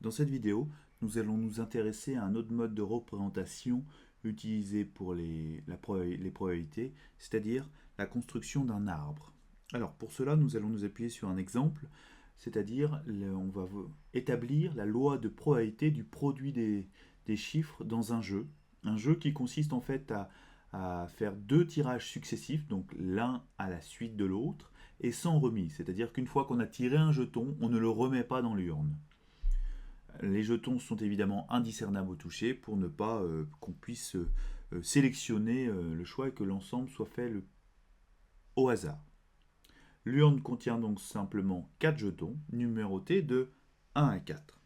Dans cette vidéo, nous allons nous intéresser à un autre mode de représentation utilisé pour les probabilités, c'est-à-dire la construction d'un arbre. Alors pour cela, nous allons nous appuyer sur un exemple, c'est-à-dire on va établir la loi de probabilité du produit des chiffres dans un jeu. Un jeu qui consiste en fait à faire deux tirages successifs, donc l'un à la suite de l'autre, et sans remise, c'est-à-dire qu'une fois qu'on a tiré un jeton, on ne le remet pas dans l'urne. Les jetons sont évidemment indiscernables au toucher pour ne pas qu'on puisse sélectionner le choix et que l'ensemble soit fait au hasard. L'urne contient donc simplement 4 jetons numérotés de 1 à 4.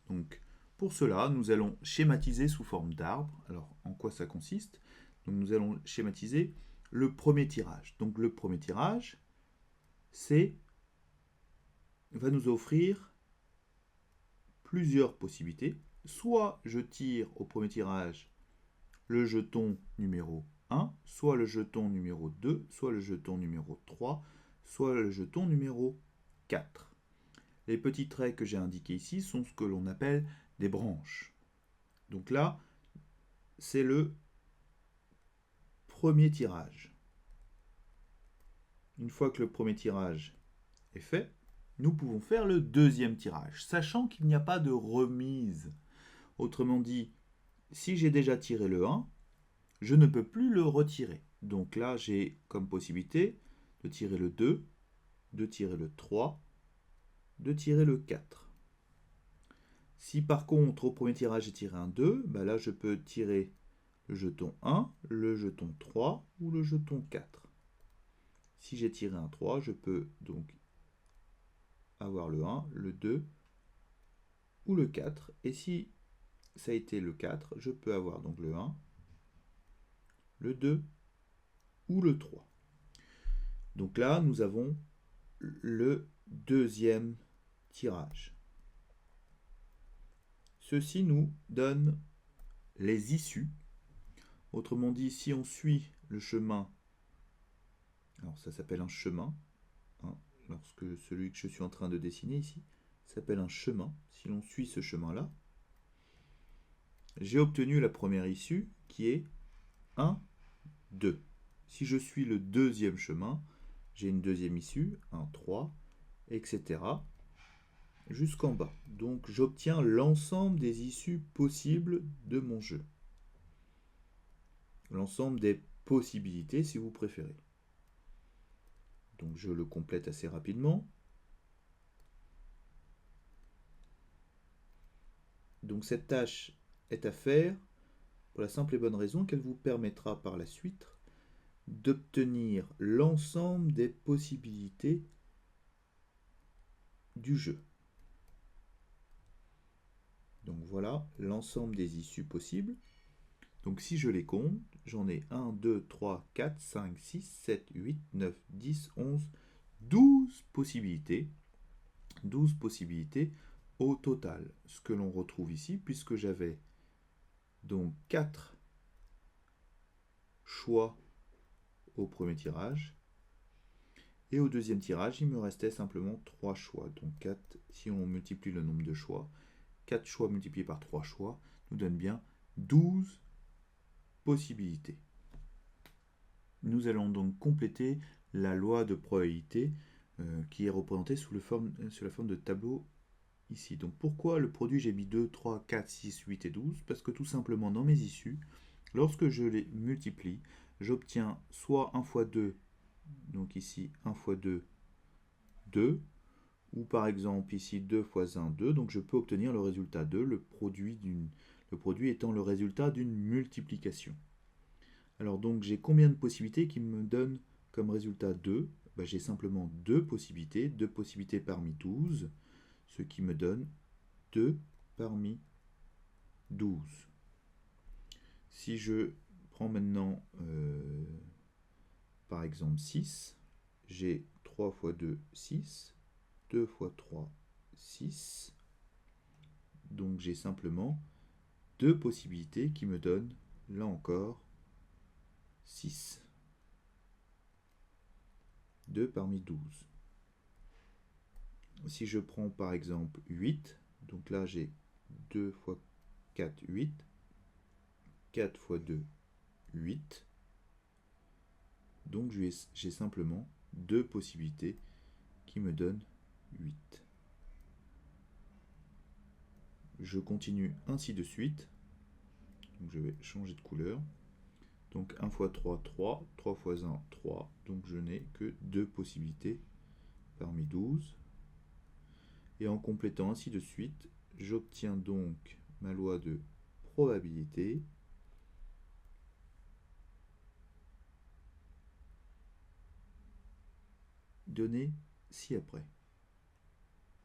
Donc pour cela, nous allons schématiser sous forme d'arbre. Alors en quoi ça consiste? Donc nous allons schématiser le premier tirage. Donc le premier tirage, va nous offrir plusieurs possibilités. Soit je tire au premier tirage le jeton numéro 1, soit le jeton numéro 2, soit le jeton numéro 3, soit le jeton numéro 4. Les petits traits que j'ai indiqués ici sont ce que l'on appelle des branches. Donc là, c'est le premier tirage. Une fois que le premier tirage est fait, nous pouvons faire le deuxième tirage, sachant qu'il n'y a pas de remise. Autrement dit, si j'ai déjà tiré le 1, je ne peux plus le retirer. Donc là, j'ai comme possibilité de tirer le 2, de tirer le 3, de tirer le 4. Si par contre, au premier tirage, j'ai tiré un 2, bah là, je peux tirer le jeton 1, le jeton 3 ou le jeton 4. Si j'ai tiré un 3, je peux donc avoir le 1, le 2 ou le 4. Et si ça a été le 4, je peux avoir donc le 1, le 2 ou le 3. Donc là, nous avons le deuxième tirage. Ceci nous donne les issues. Autrement dit, si on suit le chemin, alors ça s'appelle un chemin, hein, lorsque celui que je suis en train de dessiner ici s'appelle un chemin, si l'on suit ce chemin-là, j'ai obtenu la première issue qui est 1, 2. Si je suis le deuxième chemin, j'ai une deuxième issue, 1, 3, etc. jusqu'en bas. Donc j'obtiens l'ensemble des issues possibles de mon jeu. L'ensemble des possibilités si vous préférez. Donc je le complète assez rapidement. Donc cette tâche est à faire pour la simple et bonne raison qu'elle vous permettra par la suite d'obtenir l'ensemble des possibilités du jeu. Donc voilà l'ensemble des issues possibles. Donc si je les compte, j'en ai 1, 2, 3, 4, 5, 6, 7, 8, 9, 10, 11, 12 possibilités. 12 possibilités au total. Ce que l'on retrouve ici, puisque j'avais donc 4 choix au premier tirage. Et au deuxième tirage, il me restait simplement 3 choix. Donc 4, si on multiplie le nombre de choix, 4 choix multipliés par 3 choix nous donne bien 12 possibilités. Nous allons donc compléter la loi de probabilité qui est représentée sous la forme de tableau ici. Donc pourquoi le produit j'ai mis 2, 3, 4, 6, 8 et 12? Parce que tout simplement dans mes issues, lorsque je les multiplie, j'obtiens soit 1 fois 2, donc ici 1 fois 2, 2, ou par exemple ici 2 fois 1, 2, donc je peux obtenir le résultat 2, le produit étant le résultat d'une multiplication. Alors donc j'ai combien de possibilités qui me donnent comme résultat 2? J'ai simplement 2 possibilités parmi 12, ce qui me donne 2 parmi 12. Si je prends maintenant par exemple 6, j'ai 3 fois 2, 6, 2 fois 3, 6. Donc j'ai simplement 2 possibilités qui me donnent, là encore, 6. 2 parmi 12. Si je prends par exemple 8, Donc là, j'ai 2 fois 4, 8. 4 fois 2, 8. Donc j'ai simplement deux possibilités qui me donnent 8. Je continue ainsi de suite. Donc je vais changer de couleur. Donc 1 fois 3, 3. 3 fois 1, 3. Donc je n'ai que deux possibilités parmi 12. Et en complétant ainsi de suite, j'obtiens donc ma loi de probabilité. Donnée ci-après.